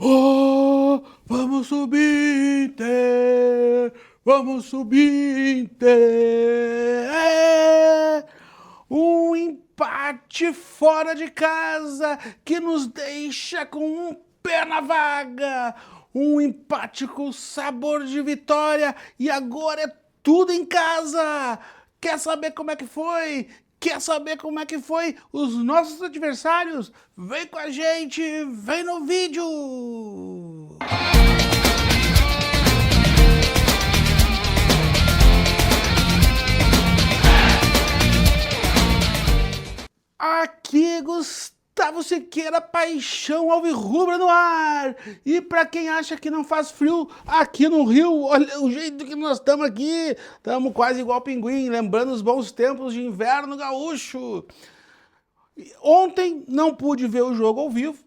Oh, vamos subir, Inter! Vamos subir, Inter! Um empate fora de casa que nos deixa com um pé na vaga. Um empate com sabor de vitória e agora é tudo em casa. Quer saber como é que foi? Quer saber como é que foi os nossos adversários? Vem com a gente, vem no vídeo! Aqui Gustavo Siqueira, paixão alvirrubra no ar. E para quem acha que não faz frio aqui no Rio, olha o jeito que nós estamos aqui. Estamos quase igual pinguim, lembrando os bons tempos de inverno gaúcho. Ontem não pude ver o jogo ao vivo,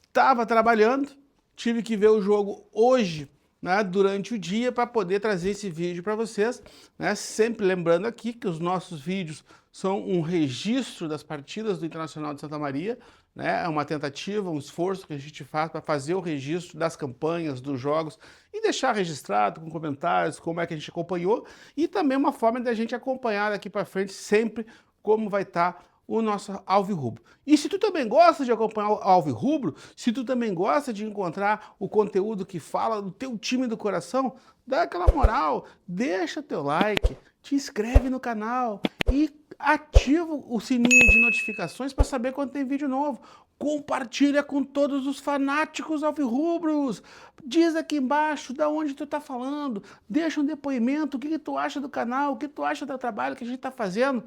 estava trabalhando, tive que ver o jogo hoje, né, durante o dia, para poder trazer esse vídeo para vocês, né, sempre lembrando aqui que os nossos vídeos são um registro das partidas do Internacional de Santa Maria, né, é uma tentativa, um esforço que a gente faz para fazer o registro das campanhas, dos jogos e deixar registrado com comentários, como é que a gente acompanhou e também uma forma de a gente acompanhar daqui para frente sempre como vai estar o nosso alvirrubro. E se tu também gosta de acompanhar o alvirrubro, se tu também gosta de encontrar o conteúdo que fala do teu time do coração, dá aquela moral, deixa teu like, te inscreve no canal e ativa o sininho de notificações para saber quando tem vídeo novo. Compartilha com todos os fanáticos alvirrubros. Diz aqui embaixo de onde tu está falando, deixa um depoimento, o que tu acha do canal, o que tu acha do trabalho que a gente está fazendo.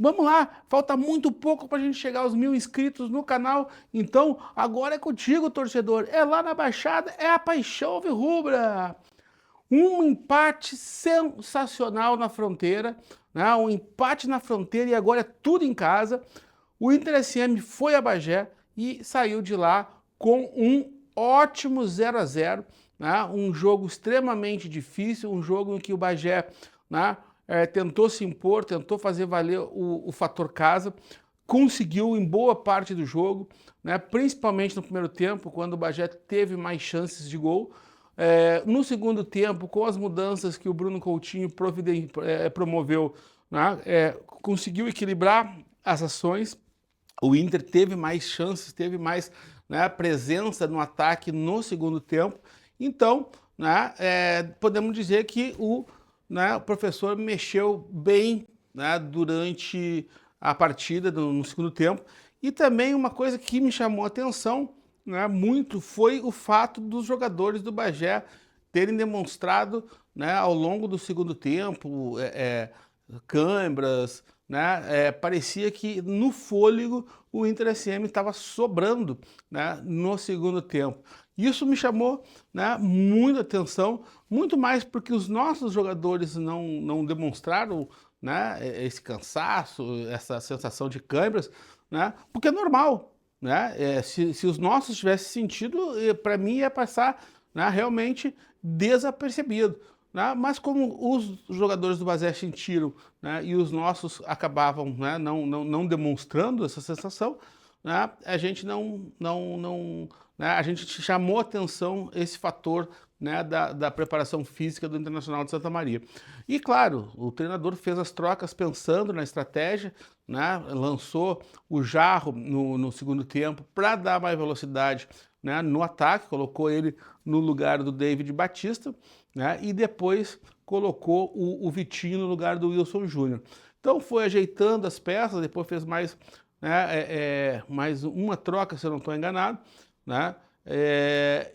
Vamos lá, falta muito pouco para a gente chegar aos 1000 inscritos no canal, então agora é contigo, torcedor, é lá na Baixada, é a paixão alvirrubra. Um empate sensacional na fronteira, né? Um empate na fronteira e agora é tudo em casa. O Inter SM foi a Bagé e saiu de lá com um ótimo 0-0, né? Um jogo extremamente difícil, um jogo em que o Bagé, né, tentou se impor, tentou fazer valer o fator casa, conseguiu em boa parte do jogo, né, principalmente no primeiro tempo, quando o Bagé teve mais chances de gol. No segundo tempo, com as mudanças que o Bruno Coutinho promoveu, né, conseguiu equilibrar as ações. O Inter teve mais chances, teve mais, né, presença no ataque no segundo tempo. Então, né, podemos dizer que o professor mexeu bem, né, durante a partida, no segundo tempo. E também uma coisa que me chamou a atenção, né, muito foi o fato dos jogadores do Bagé terem demonstrado, né, ao longo do segundo tempo, câimbras, né, parecia que no fôlego o Inter SM estava sobrando, né, no segundo tempo. Isso me chamou, né, muita atenção, muito mais porque os nossos jogadores não demonstraram, né, esse cansaço, essa sensação de câimbras, né, porque é normal. Né? Se os nossos tivessem sentido, para mim ia passar, né, realmente desapercebido. Né? Mas como os jogadores do Bagé sentiram, né, e os nossos acabavam, né, não demonstrando essa sensação, né, a gente né, a gente chamou atenção esse fator, né, da preparação física do Internacional de Santa Maria. E claro, o treinador fez as trocas pensando na estratégia, né, lançou o Jarro no segundo tempo para dar mais velocidade, né, no ataque, colocou ele no lugar do David Batista, né, e depois colocou o Vitinho no lugar do Wilson Júnior. Então foi ajeitando as peças, depois fez mais, né, mais uma troca, se eu não estou enganado, né,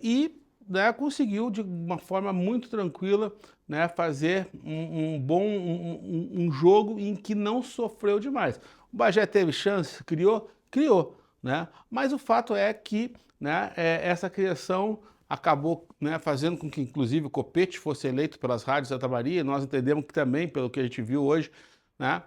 e, né, conseguiu de uma forma muito tranquila, né, fazer um jogo em que não sofreu demais. O Bagé teve chance, criou, né, mas o fato é que, né, essa criação acabou, né, fazendo com que, inclusive, o Copete fosse eleito pelas rádios de Santa Maria. Nós entendemos que também, pelo que a gente viu hoje, né,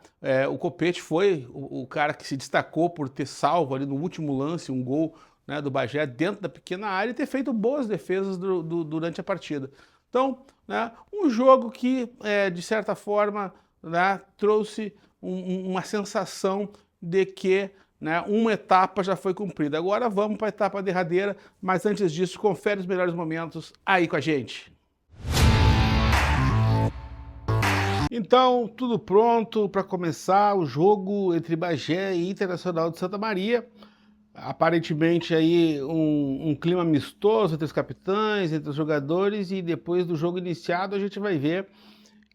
o Copete foi o cara que se destacou por ter salvo ali no último lance um gol, né, do Bagé dentro da pequena área e ter feito boas defesas durante a partida. Então, né, um jogo que, de certa forma, né, trouxe uma sensação de que, né, uma etapa já foi cumprida. Agora vamos para a etapa derradeira, mas antes disso, confere os melhores momentos aí com a gente. Então, tudo pronto para começar o jogo entre Bagé e Internacional de Santa Maria. Aparentemente aí um clima amistoso entre os capitães, entre os jogadores, e depois do jogo iniciado a gente vai ver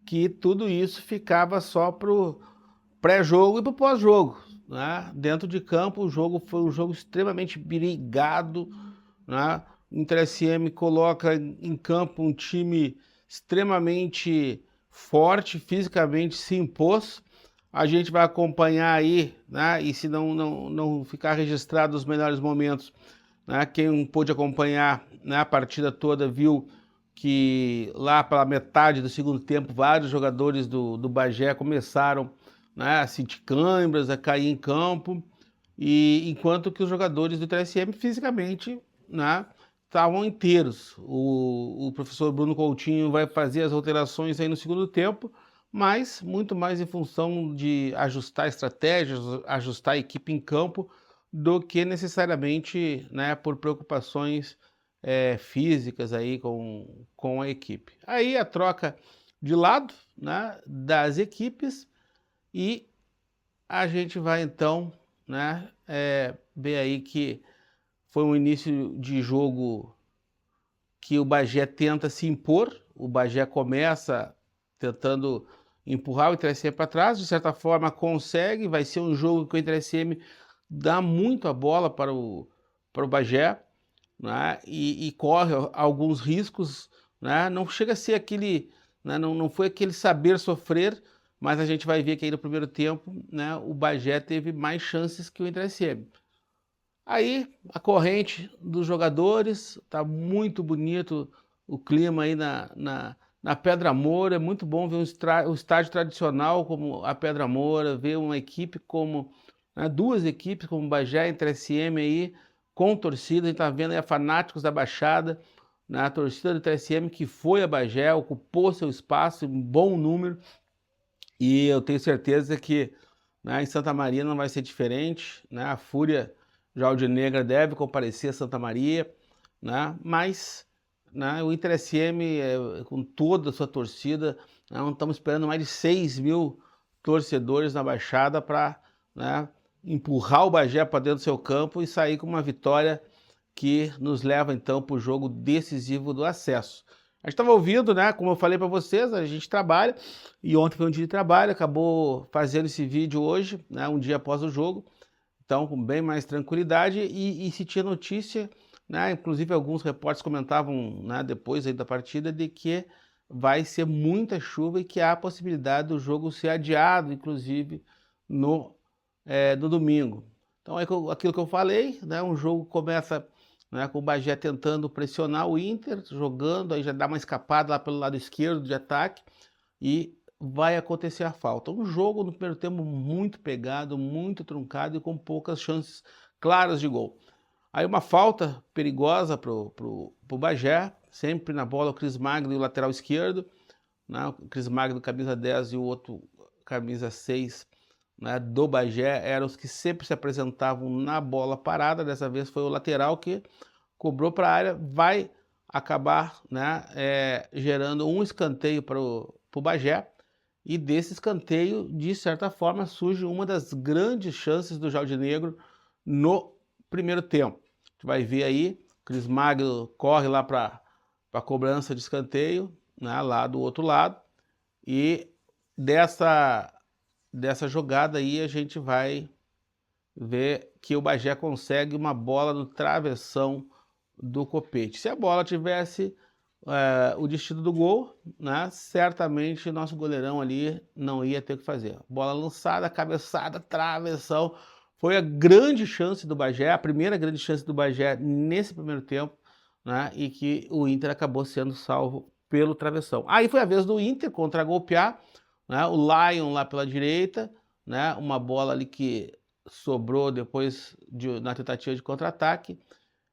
que tudo isso ficava só para o pré-jogo e para o pós-jogo, né? Dentro de campo o jogo foi um jogo extremamente brigado, né? O Inter SM coloca em campo um time extremamente forte, fisicamente se impôs. A gente vai acompanhar aí, né? E se não ficar registrado os melhores momentos, né? Quem pôde acompanhar, né, a partida toda viu que lá pela metade do segundo tempo vários jogadores do Bagé começaram, né, a sentir câimbras, a cair em campo, e enquanto que os jogadores do TSM fisicamente, né, estavam inteiros. O professor Bruno Coutinho vai fazer as alterações aí no segundo tempo, mas muito mais em função de ajustar estratégias, ajustar a equipe em campo, do que necessariamente, né, por preocupações físicas aí com a equipe. Aí a troca de lado, né, das equipes, e a gente vai então, né, ver aí que foi um início de jogo que o Bagé tenta se impor. O Bagé começa tentando empurrar o Inter SM para trás, de certa forma consegue. Vai ser um jogo que o Inter SM dá muito a bola para o Bagé, né, e corre alguns riscos, né. Não chega a ser aquele, né, não foi aquele saber sofrer, mas a gente vai ver que aí no primeiro tempo, né, o Bagé teve mais chances que o Inter SM. Aí a corrente dos jogadores, tá muito bonito o clima aí na Pedra Moura. É muito bom ver um estádio tradicional como a Pedra Moura, ver uma equipe como, né, duas equipes como Bagé e Inter SM aí com torcida. A gente tá vendo aí a Fanáticos da Baixada, né, a torcida do Inter SM que foi a Bagé, ocupou seu espaço em bom número, e eu tenho certeza que, né, em Santa Maria não vai ser diferente, né? A Fúria já alvinegra deve comparecer a Santa Maria, né? Mas, né, o Inter SM, com toda a sua torcida, né, estamos esperando mais de 6.000 torcedores na Baixada para, né, empurrar o Bagé para dentro do seu campo e sair com uma vitória que nos leva então para o jogo decisivo do acesso. A gente estava ouvindo, né, como eu falei para vocês, a gente trabalha, e ontem foi um dia de trabalho, acabou fazendo esse vídeo hoje, né, um dia após o jogo, então com bem mais tranquilidade, e se tinha notícia, né, inclusive alguns repórteres comentavam, né, depois aí da partida, de que vai ser muita chuva e que há a possibilidade do jogo ser adiado, inclusive no domingo. Então é aquilo que eu falei, né, um jogo começa, né, com o Bagé tentando pressionar o Inter, jogando, aí já dá uma escapada lá pelo lado esquerdo de ataque, e vai acontecer a falta. Um jogo no primeiro tempo muito pegado, muito truncado e com poucas chances claras de gol. Aí uma falta perigosa pro Bagé, sempre na bola o Cris Magno e o lateral esquerdo, né, o Cris Magno camisa 10 e o outro camisa 6, né, do Bagé, eram os que sempre se apresentavam na bola parada. Dessa vez foi o lateral que cobrou para a área, vai acabar, né, gerando um escanteio para o Bagé, e desse escanteio, de certa forma, surge uma das grandes chances do Jaldinegro no primeiro tempo. A gente vai ver aí, Cris Magno corre lá para a cobrança de escanteio, né, lá do outro lado, e dessa jogada aí a gente vai ver que o Bagé consegue uma bola no travessão do Copete. Se a bola tivesse o destino do gol, né, certamente nosso goleirão ali não ia ter o que fazer. Bola lançada, cabeçada, travessão. Foi a grande chance do Bagé, a primeira grande chance do Bagé nesse primeiro tempo, né, e que o Inter acabou sendo salvo pelo travessão. Aí foi a vez do Inter contra-golpear, né, o Lion lá pela direita, né, uma bola ali que sobrou depois na tentativa de contra-ataque,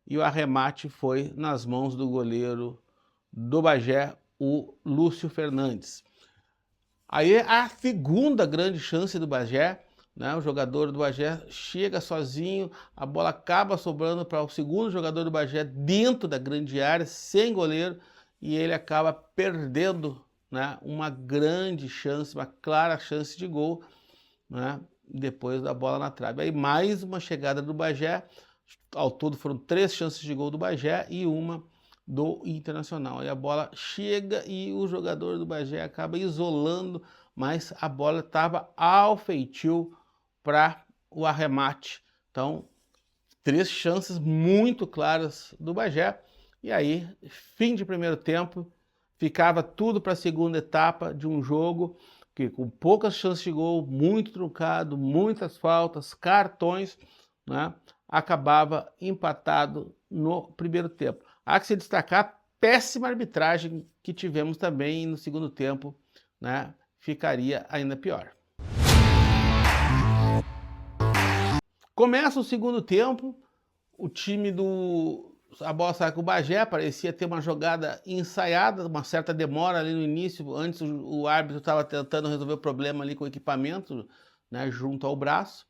e o arremate foi nas mãos do goleiro do Bagé, o Lúcio Fernandes. Aí a segunda grande chance do Bagé, né? O jogador do Bagé chega sozinho, a bola acaba sobrando para o segundo jogador do Bagé dentro da grande área, sem goleiro, e ele acaba perdendo, né, uma grande chance, uma clara chance de gol, né, depois da bola na trave. Aí mais uma chegada do Bagé, ao todo foram 3 chances de gol do Bagé e uma do Internacional. Aí a bola chega e o jogador do Bagé acaba isolando, mas a bola estava ao feitio para o arremate. Então, 3 chances muito claras do Bagé. E aí, fim de primeiro tempo, ficava tudo para a segunda etapa de um jogo que com poucas chances de gol, muito truncado, muitas faltas, cartões, né, acabava empatado no primeiro tempo. Há que se destacar a péssima arbitragem que tivemos também no segundo tempo, né, ficaria ainda pior. Começa o segundo tempo, o time a bola sai com o Bagé, parecia ter uma jogada ensaiada, uma certa demora ali no início, antes o árbitro estava tentando resolver o problema ali com o equipamento, né, junto ao braço.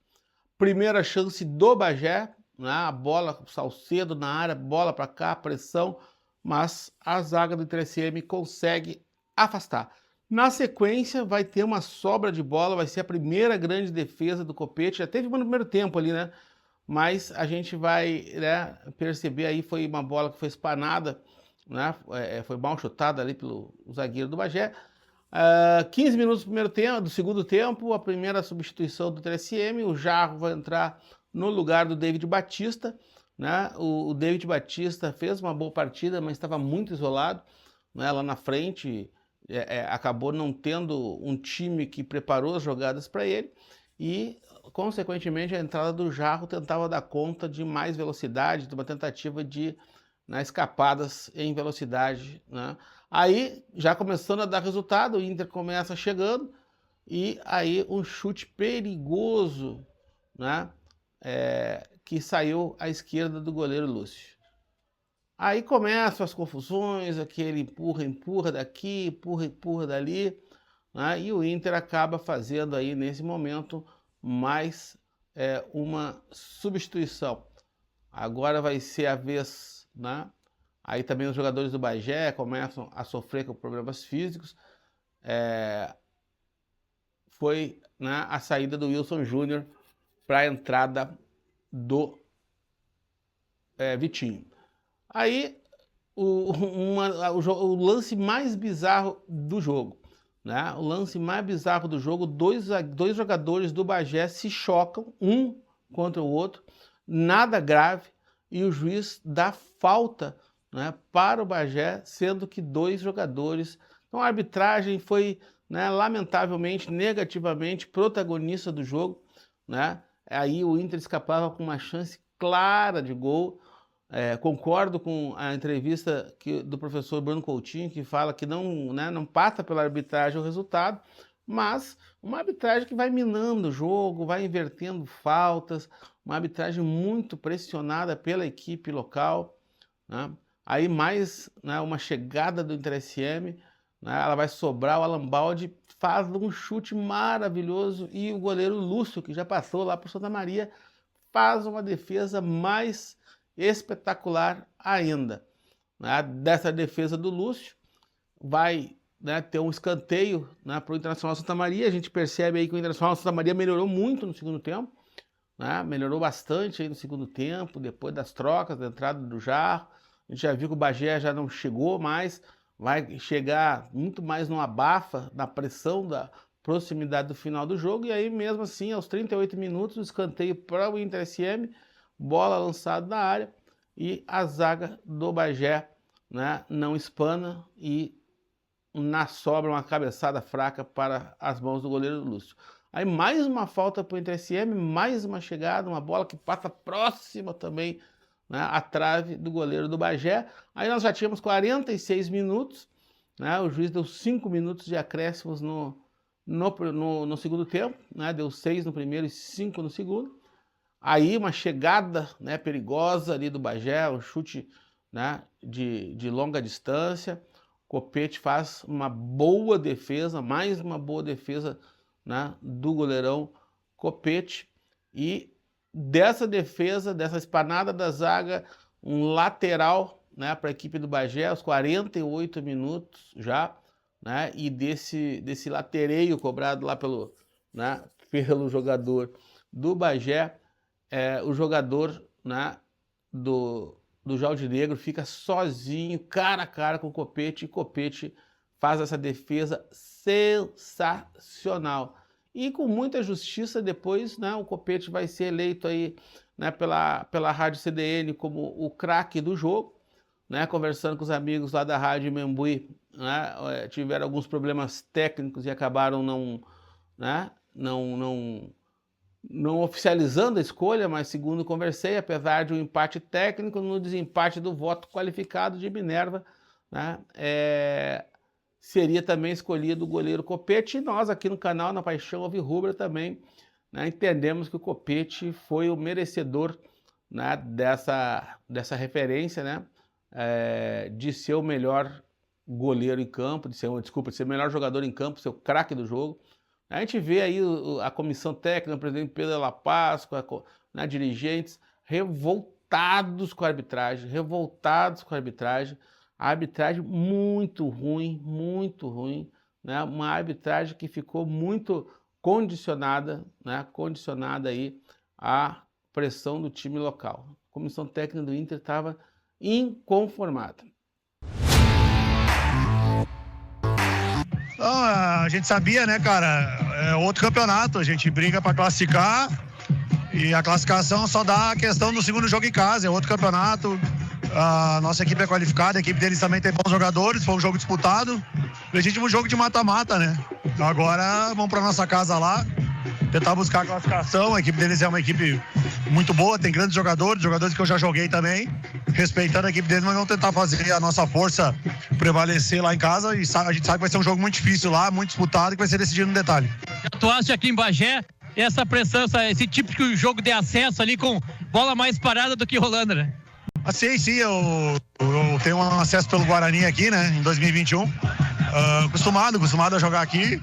Primeira chance do Bagé, né, a bola, Salcedo na área, bola para cá, pressão, mas a zaga do 3M consegue afastar. Na sequência vai ter uma sobra de bola, vai ser a primeira grande defesa do Copete, já teve uma no primeiro tempo ali, né? Mas a gente vai, né, perceber aí, foi uma bola que foi espanada, né, foi mal chutada ali pelo zagueiro do Bagé. 15 minutos do segundo tempo, a primeira substituição do 3M, o Jarro vai entrar no lugar do David Batista, né? O David Batista fez uma boa partida, mas estava muito isolado, né, lá na frente, acabou não tendo um time que preparou as jogadas para ele, e consequentemente a entrada do Jarro tentava dar conta de mais velocidade, de uma tentativa de, né, escapadas em velocidade, né? Aí, já começando a dar resultado, o Inter começa chegando, e aí um chute perigoso, né, que saiu à esquerda do goleiro Lúcio. Aí começam as confusões, aquele empurra daqui, empurra dali, né, e o Inter acaba fazendo aí, nesse momento, mais uma substituição. Agora vai ser a vez, né? Aí também os jogadores do Bagé começam a sofrer com problemas físicos. Foi, né, a saída do Wilson Júnior para a entrada do Vitinho. Aí o lance mais bizarro do jogo, né? O lance mais bizarro do jogo, dois jogadores do Bagé se chocam, um contra o outro, nada grave, e o juiz dá falta, né, para o Bagé, sendo que 2 jogadores... Então a arbitragem foi, né, lamentavelmente, negativamente protagonista do jogo, né? Aí o Inter escapava com uma chance clara de gol. Concordo com a entrevista do professor Bruno Coutinho, que fala que não, né, não passa pela arbitragem o resultado, mas uma arbitragem que vai minando o jogo, vai invertendo faltas, uma arbitragem muito pressionada pela equipe local, né? Aí mais, né, uma chegada do Inter SM, né, ela vai sobrar, o Alan Baldi faz um chute maravilhoso e o goleiro Lúcio, que já passou lá por Santa Maria, faz uma defesa mais espetacular ainda, né? Dessa defesa do Lúcio vai, né, ter um escanteio, né, para o Internacional Santa Maria. A gente percebe aí que o Internacional Santa Maria melhorou muito no segundo tempo, né? Melhorou bastante aí no segundo tempo, depois das trocas, da entrada do Jarro. A gente já viu que o Bagé já não chegou mais, vai chegar muito mais no abafa, na pressão da proximidade do final do jogo, e aí mesmo assim, aos 38 minutos, o escanteio para o Inter SM, bola lançada na área, e a zaga do Bagé, né, não espana, e na sobra uma cabeçada fraca para as mãos do goleiro Lúcio. Aí mais uma falta para o Inter SM, mais uma chegada, uma bola que passa próxima também, né, à trave do goleiro do Bagé. Aí nós já tínhamos 46 minutos, né, o juiz deu 5 minutos de acréscimos no segundo tempo, né, deu 6 no primeiro e 5 no segundo. Aí uma chegada, né, perigosa ali do Bagé, um chute, né, de longa distância. Copete faz uma boa defesa, mais uma boa defesa, né, do goleirão Copete, e dessa defesa, dessa espanada da zaga, um lateral, né, para a equipe do Bagé, aos 48 minutos já, né, e desse latereio cobrado lá pelo, né, pelo jogador do Bagé, o jogador, né, do Jaldinegro fica sozinho, cara a cara com o Copete, e Copete faz essa defesa sensacional. E com muita justiça depois, né, o Copete vai ser eleito aí, né, pela Rádio CDN como o craque do jogo, né, conversando com os amigos lá da Rádio Membuí, né, tiveram alguns problemas técnicos e acabaram não oficializando a escolha, mas segundo conversei, apesar de um empate técnico, no desempate do voto qualificado de Minerva, né, seria também escolhido o goleiro Copete, e nós aqui no canal, na Paixão Alvirrubra, também, né, entendemos que o Copete foi o merecedor, né, dessa referência, né, de ser o melhor goleiro em campo, de ser o melhor jogador em campo, ser o craque do jogo. A gente vê aí a comissão técnica, o presidente Pedro La Paz, né, dirigentes revoltados com a arbitragem, a arbitragem muito ruim, né, uma arbitragem que ficou muito condicionada, né, aí à pressão do time local. A comissão técnica do Inter estava inconformada. Então, a gente sabia, né, cara, é outro campeonato, a gente briga para classificar e a classificação só dá a questão do segundo jogo em casa, é outro campeonato, a nossa equipe é qualificada, a equipe deles também tem bons jogadores, foi um jogo disputado, legítimo jogo de mata-mata, né, agora vamos para nossa casa lá, tentar buscar a classificação, a equipe deles é uma equipe muito boa, tem grandes jogadores que eu já joguei também, respeitando a equipe deles, mas vamos tentar fazer a nossa força prevalecer lá em casa, e a gente sabe que vai ser um jogo muito difícil lá, muito disputado, e que vai ser decidido no detalhe. Tu acha aqui em Bagé, essa pressão, esse típico jogo de acesso ali com bola mais parada do que rolando, né? Sim, eu tenho um acesso pelo Guarani aqui, né, em 2021, acostumado a jogar aqui.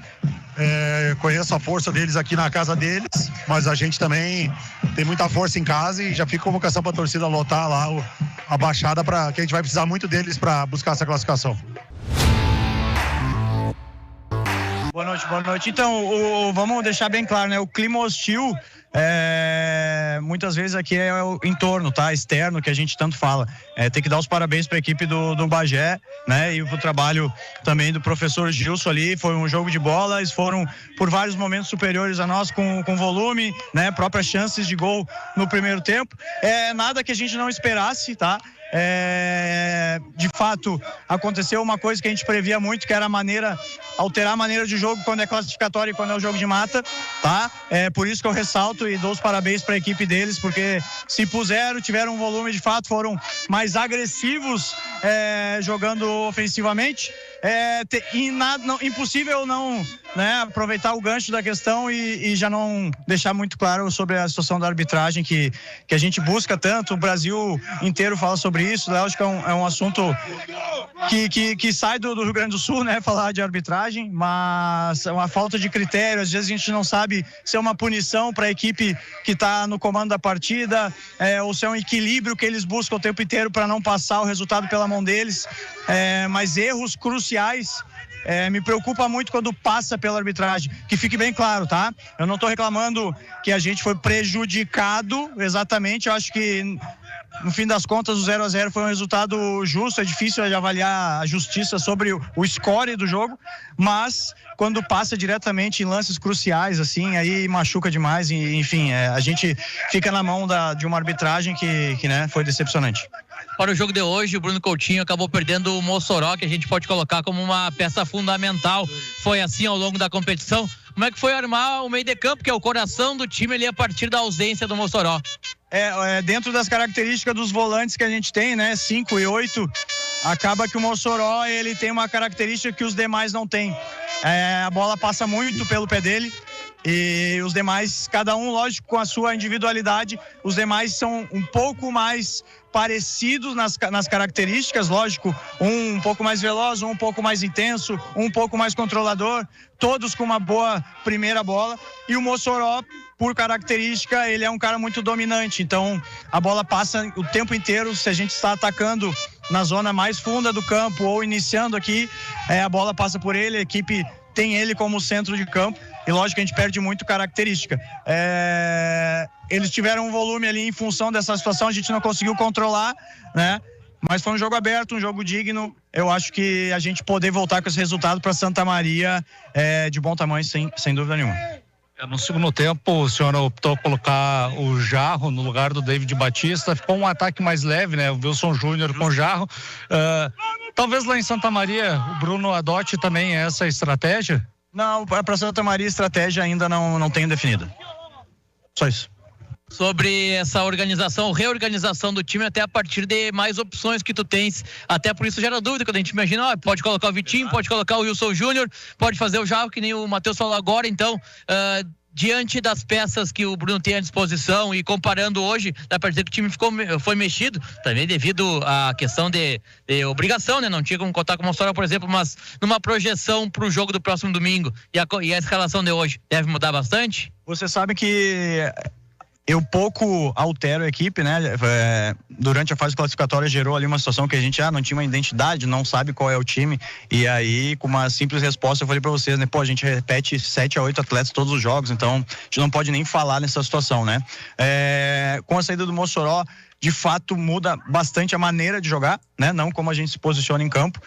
Conheço a força deles aqui na casa deles, mas a gente também tem muita força em casa e já fica convocação para a torcida lotar lá a baixada, que a gente vai precisar muito deles para buscar essa classificação. Boa noite. Então, vamos deixar bem claro, né? O clima hostil, muitas vezes aqui é o entorno, tá? Externo, que a gente tanto fala. Tem que dar os parabéns para a equipe do Bagé, né? E pro trabalho também do professor Gilson ali. Foi um jogo de bola, eles foram por vários momentos superiores a nós com volume, né? Próprias chances de gol no primeiro tempo. Nada que a gente não esperasse, tá? De fato, aconteceu uma coisa que a gente previa muito, que era alterar a maneira de jogo quando é classificatório e quando é o jogo de mata, tá? Por isso que eu ressalto e dou os parabéns para a equipe deles, porque se puseram, tiveram um volume de fato, foram mais agressivos jogando ofensivamente. Impossível não, né, aproveitar o gancho da questão e já não deixar muito claro sobre a situação da arbitragem que a gente busca tanto, o Brasil inteiro fala sobre isso, lógico que é um assunto que sai do Rio Grande do Sul, né, falar de arbitragem, mas é uma falta de critério, às vezes a gente não sabe se é uma punição para a equipe que está no comando da partida, ou se é um equilíbrio que eles buscam o tempo inteiro para não passar o resultado pela mão deles, mas erros cruciais me preocupa muito quando passa pela arbitragem, que fique bem claro, tá? Eu não estou reclamando que a gente foi prejudicado, exatamente, eu acho que no fim das contas o 0-0 foi um resultado justo, é difícil de avaliar a justiça sobre o score do jogo, mas quando passa diretamente em lances cruciais, assim, aí machuca demais, e, enfim, a gente fica na mão de uma arbitragem que né, foi decepcionante. Para o jogo de hoje, o Bruno Coutinho acabou perdendo o Mossoró, que a gente pode colocar como uma peça fundamental. Foi assim ao longo da competição. Como é que foi armar o meio de campo, que é o coração do time ali a partir da ausência do Mossoró? Dentro das características dos volantes que a gente tem, né, 5 e 8, acaba que o Mossoró, ele tem uma característica que os demais não têm. A bola passa muito pelo pé dele. E os demais, cada um, lógico, com a sua individualidade, os demais são um pouco mais parecidos nas características, lógico, um pouco mais veloz, um pouco mais intenso, um pouco mais controlador, todos com uma boa primeira bola, e o Mossoró por característica, ele é um cara muito dominante. Então, a bola passa o tempo inteiro. Se a gente está atacando na zona mais funda do campo ou iniciando aqui, a bola passa por ele, a equipe tem ele como centro de campo. E lógico que a gente perde muito característica. Eles tiveram um volume ali em função dessa situação, a gente não conseguiu controlar, né? Mas foi um jogo aberto, um jogo digno. Eu acho que a gente poder voltar com esse resultado para Santa Maria é de bom tamanho, sem dúvida nenhuma. No segundo tempo, o senhor optou por colocar o Jarro no lugar do David Batista. Ficou um ataque mais leve, né? O Wilson Júnior com o Jarro. Talvez lá em Santa Maria o Bruno adote também essa estratégia? Não, para Santa Maria a estratégia ainda não tenho definida. Só isso. Sobre essa organização, reorganização do time até a partir de mais opções que tu tens, até por isso gera dúvida quando a gente imagina, pode colocar o Vitinho, pode colocar o Wilson Júnior, pode fazer o Jarro, que nem o Matheus falou agora. Então, diante das peças que o Bruno tem à disposição e comparando hoje, dá pra dizer que o time foi mexido, também devido à questão de obrigação, né? Não tinha como contar com uma história, por exemplo, mas numa projeção pro jogo do próximo domingo e a escalação de hoje, deve mudar bastante? Você sabe que eu pouco altero a equipe, né? Durante a fase classificatória gerou ali uma situação que a gente não tinha uma identidade, não sabe qual é o time, e aí com uma simples resposta eu falei pra vocês, né? A gente repete 7 a 8 atletas todos os jogos, então a gente não pode nem falar nessa situação, né? Com a saída do Mossoró, de fato muda bastante a maneira de jogar, né? Não como a gente se posiciona em campo.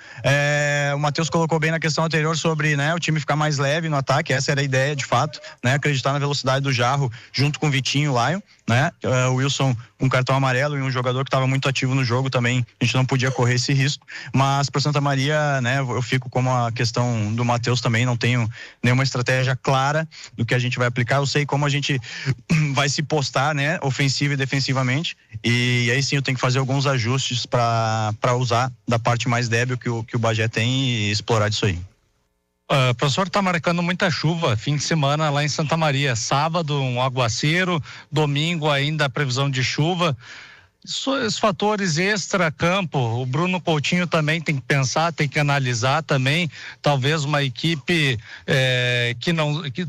O Matheus colocou bem na questão anterior sobre, né, o time ficar mais leve no ataque, essa era a ideia de fato, né? Acreditar na velocidade do Jarro junto com o Vitinho e o Lion, né? O Wilson com cartão amarelo e um jogador que estava muito ativo no jogo também, a gente não podia correr esse risco, mas para Santa Maria, né, eu fico como a questão do Matheus também, não tenho nenhuma estratégia clara do que a gente vai aplicar, eu sei como a gente vai se postar, né, ofensiva e defensivamente, e aí sim eu tenho que fazer alguns ajustes para usar da parte mais débil que o Bagé tem e explorar disso aí. O professor, está marcando muita chuva fim de semana lá em Santa Maria, sábado um aguaceiro, domingo ainda a previsão de chuva. Esses fatores extra-campo, o Bruno Coutinho também tem que pensar, tem que analisar também, talvez uma equipe que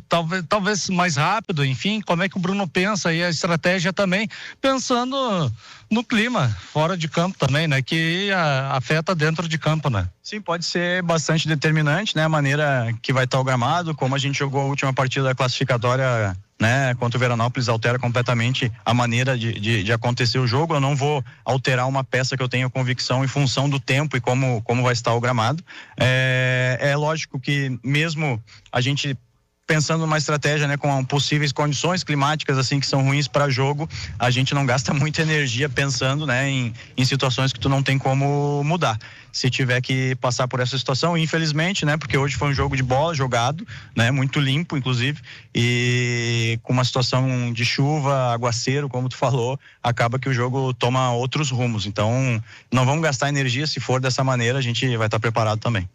talvez mais rápido, enfim, como é que o Bruno pensa e a estratégia também, pensando no clima, fora de campo também, né, que afeta dentro de campo, né? Sim, pode ser bastante determinante, né, a maneira que vai estar o gramado, como a gente jogou a última partida da classificatória, né, contra o Veranópolis, altera completamente a maneira de acontecer o jogo. Eu não vou alterar uma peça que eu tenho convicção em função do tempo e como vai estar o gramado. É lógico que mesmo a gente pensando numa estratégia, né, com possíveis condições climáticas assim que são ruins para jogo, a gente não gasta muita energia pensando, né, em situações que tu não tem como mudar. Se tiver que passar por essa situação, infelizmente, né, porque hoje foi um jogo de bola jogado, né, muito limpo, inclusive, e com uma situação de chuva, aguaceiro, como tu falou, acaba que o jogo toma outros rumos. Então, não vamos gastar energia, se for dessa maneira, a gente vai estar preparado também.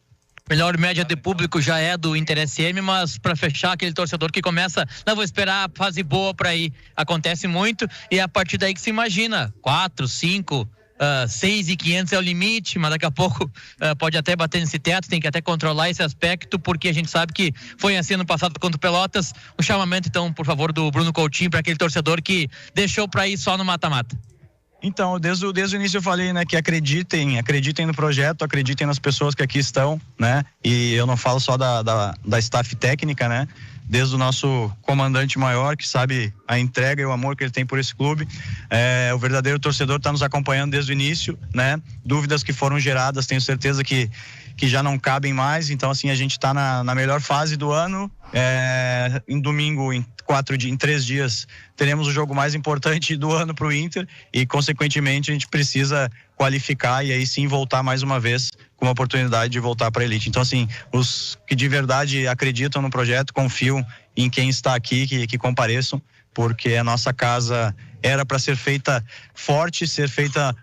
Melhor média de público já é do Inter SM, mas para fechar, aquele torcedor que começa, não vou esperar a fase boa para ir, acontece muito, e é a partir daí que se imagina, 4, 5, 6.500 é o limite, mas daqui a pouco pode até bater nesse teto, tem que até controlar esse aspecto, porque a gente sabe que foi assim no passado contra o Pelotas. O chamamento então, por favor, do Bruno Coutinho para aquele torcedor que deixou para ir só no mata-mata. Então, desde o início eu falei, né, que acreditem no projeto, acreditem nas pessoas que aqui estão, né, e eu não falo só da staff técnica, né, desde o nosso comandante maior, que sabe a entrega e o amor que ele tem por esse clube. O verdadeiro torcedor está nos acompanhando desde o início, né, dúvidas que foram geradas, tenho certeza que já não cabem mais, então assim, a gente está na melhor fase do ano. Em domingo, em 3 dias, teremos o jogo mais importante do ano para o Inter e, consequentemente, a gente precisa qualificar e aí sim voltar mais uma vez com uma oportunidade de voltar para a elite. Então, assim, os que de verdade acreditam no projeto, confiam em quem está aqui, que compareçam, porque a nossa casa era para ser feita forte, ser feita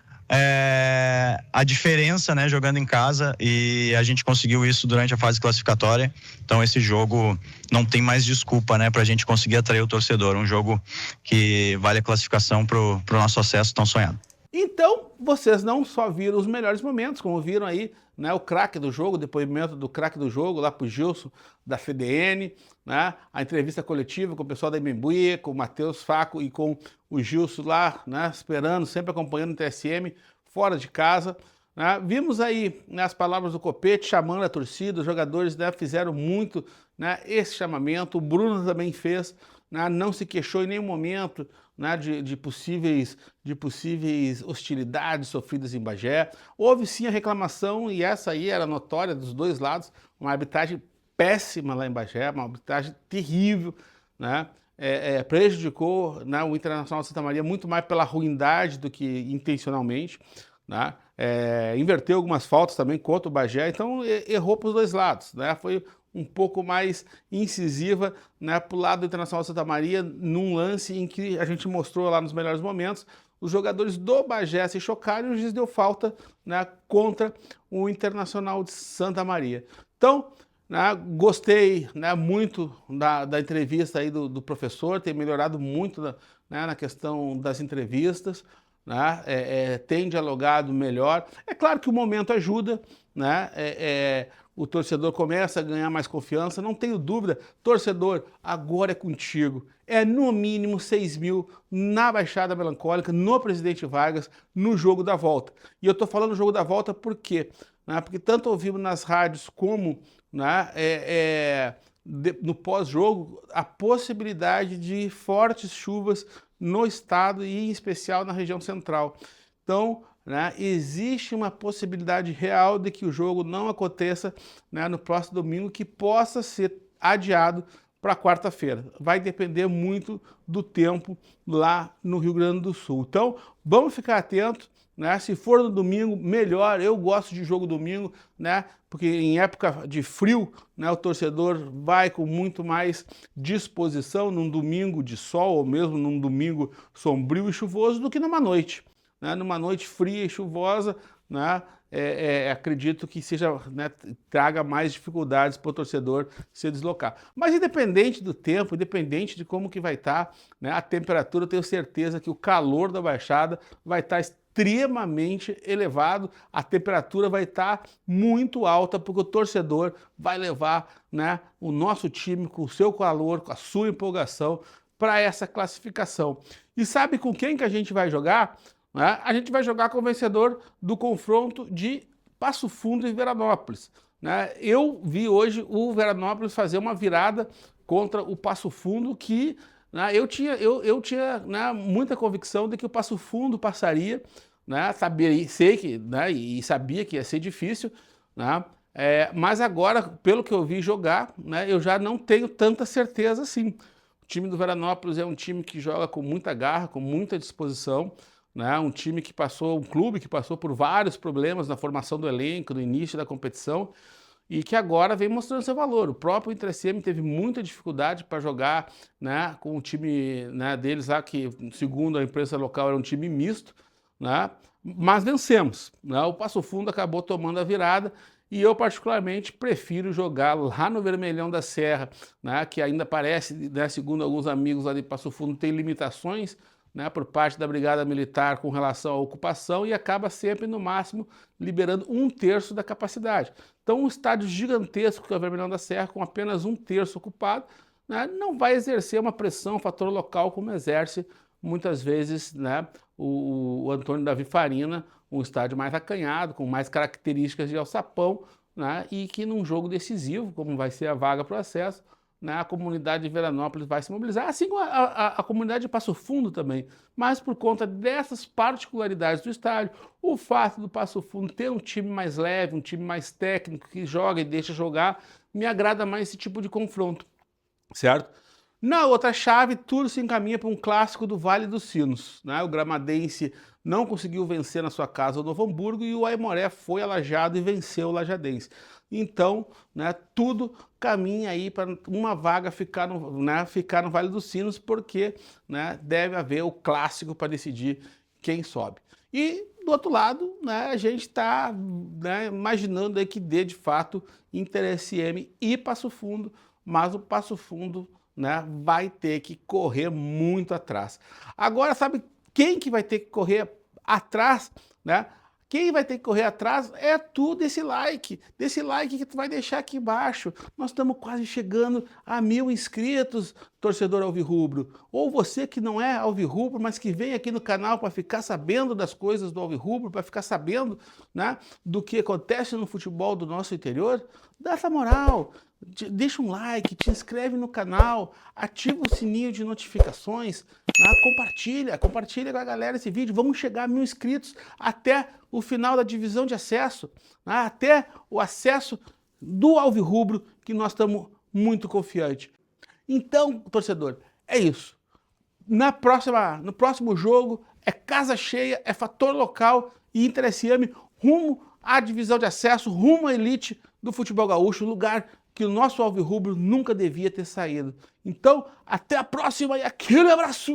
a diferença, né, jogando em casa, e a gente conseguiu isso durante a fase classificatória. Então esse jogo não tem mais desculpa, né, pra gente conseguir atrair o torcedor, um jogo que vale a classificação pro nosso acesso tão sonhado. Então, vocês não só viram os melhores momentos, como viram aí, né, o craque do jogo, o depoimento do craque do jogo lá pro Gilson, da FDN, né, a entrevista coletiva com o pessoal da Imembuí, com o Matheus Faco e com o Gilson lá, né, esperando, sempre acompanhando o TSM, fora de casa. Né. Vimos aí, né, as palavras do Copete chamando a torcida, os jogadores, né, fizeram muito, né, esse chamamento, o Bruno também fez, né, não se queixou em nenhum momento, né, de possíveis hostilidades sofridas em Bagé. Houve sim a reclamação, e essa aí era notória dos dois lados, uma arbitragem péssima lá em Bagé, uma arbitragem terrível, né, prejudicou, né, o Internacional de Santa Maria muito mais pela ruindade do que intencionalmente, né, inverteu algumas faltas também contra o Bagé, então errou para os dois lados, né, foi um pouco mais incisiva, né, para o lado do Internacional de Santa Maria, num lance em que a gente mostrou lá nos melhores momentos, os jogadores do Bagé se chocaram e o juiz deu falta, né, contra o Internacional de Santa Maria. Então, né, gostei, né, muito da entrevista aí do professor, tem melhorado muito né, na questão das entrevistas, né, tem dialogado melhor. É claro que o momento ajuda, né, o torcedor começa a ganhar mais confiança, não tenho dúvida. Torcedor, agora é contigo. É no mínimo 6 mil na Baixada Melancólica, no Presidente Vargas, no jogo da volta. E eu estou falando jogo da volta por quê? Né, porque tanto ouvimos nas rádios como, né, no pós-jogo a possibilidade de fortes chuvas no estado e em especial na região central. Então, né, existe uma possibilidade real de que o jogo não aconteça, né, no próximo domingo, que possa ser adiado para quarta-feira. Vai depender muito do tempo lá no Rio Grande do Sul. Então, vamos ficar atentos, né? Se for no domingo, melhor. Eu gosto de jogo domingo, né? Porque em época de frio, né, o torcedor vai com muito mais disposição num domingo de sol ou mesmo num domingo sombrio e chuvoso do que numa noite. Né, numa noite fria e chuvosa, né, acredito que seja, né, traga mais dificuldades para o torcedor se deslocar. Mas independente do tempo, independente de como que vai estar, né, a temperatura, eu tenho certeza que o calor da Baixada vai estar extremamente elevado, a temperatura vai estar muito alta, porque o torcedor vai levar, né, o nosso time com o seu calor, com a sua empolgação para essa classificação. E sabe com quem que a gente vai jogar? Né? A gente vai jogar com o vencedor do confronto de Passo Fundo e Veranópolis. Né? Eu vi hoje o Veranópolis fazer uma virada contra o Passo Fundo que, né, eu tinha né, muita convicção de que o Passo Fundo passaria, né, sei que, né, e sabia que ia ser difícil, né, mas agora, pelo que eu vi jogar, né, eu já não tenho tanta certeza assim. O time do Veranópolis é um time que joga com muita garra, com muita disposição, né, um clube que passou por vários problemas na formação do elenco, no início da competição, e que agora vem mostrando seu valor. O próprio InterSM teve muita dificuldade para jogar, né, com o time, né, deles lá, que segundo a imprensa local era um time misto, né, mas vencemos. Né, o Passo Fundo acabou tomando a virada, e eu particularmente prefiro jogar lá no Vermelhão da Serra, né, que ainda parece, né, segundo alguns amigos lá de Passo Fundo, tem limitações, né, por parte da Brigada Militar com relação à ocupação e acaba sempre, no máximo, liberando 1/3 da capacidade. Então, um estádio gigantesco, que é o Vermelhão da Serra, com apenas 1/3 ocupado, né, não vai exercer uma pressão, um fator local, como exerce muitas vezes, né, o Antônio Davi Farina, um estádio mais acanhado, com mais características de alçapão, né, e que num jogo decisivo, como vai ser a vaga para o acesso, né, a comunidade de Veranópolis vai se mobilizar, assim como a comunidade de Passo Fundo também, mas por conta dessas particularidades do estádio, o fato do Passo Fundo ter um time mais leve, um time mais técnico, que joga e deixa jogar, me agrada mais esse tipo de confronto, certo? Na outra chave, tudo se encaminha para um clássico do Vale dos Sinos, né? O Gramadense não conseguiu vencer na sua casa o Novo Hamburgo e o Aimoré foi a Lajeado e venceu o Lajadense. Então, né, tudo caminha aí para uma vaga ficar no Vale dos Sinos, porque, né, deve haver o clássico para decidir quem sobe. E, do outro lado, né, a gente está, né, imaginando aí que dê, de fato, InterSM e Passo Fundo, mas o Passo Fundo, né, vai ter que correr muito atrás. Agora, sabe quem que vai ter que correr atrás, né? Quem vai ter que correr atrás é tu desse like que tu vai deixar aqui embaixo. Nós estamos quase chegando a 1000 inscritos, torcedor alvirrubro. Ou você que não é alvirrubro, mas que vem aqui no canal para ficar sabendo das coisas do alvirrubro, para ficar sabendo, né, do que acontece no futebol do nosso interior, dá essa moral. Deixa um like, te inscreve no canal, ativa o sininho de notificações, né? Compartilha com a galera esse vídeo. Vamos chegar a 1000 inscritos até o final da divisão de acesso, né? Até o acesso do alvirrubro, que nós estamos muito confiantes. Então, torcedor, é isso. No próximo jogo é casa cheia, é fator local e Inter SM rumo à divisão de acesso, rumo à elite do futebol gaúcho, lugar que o nosso alvirrubro nunca devia ter saído. Então, até a próxima e aquele abraço!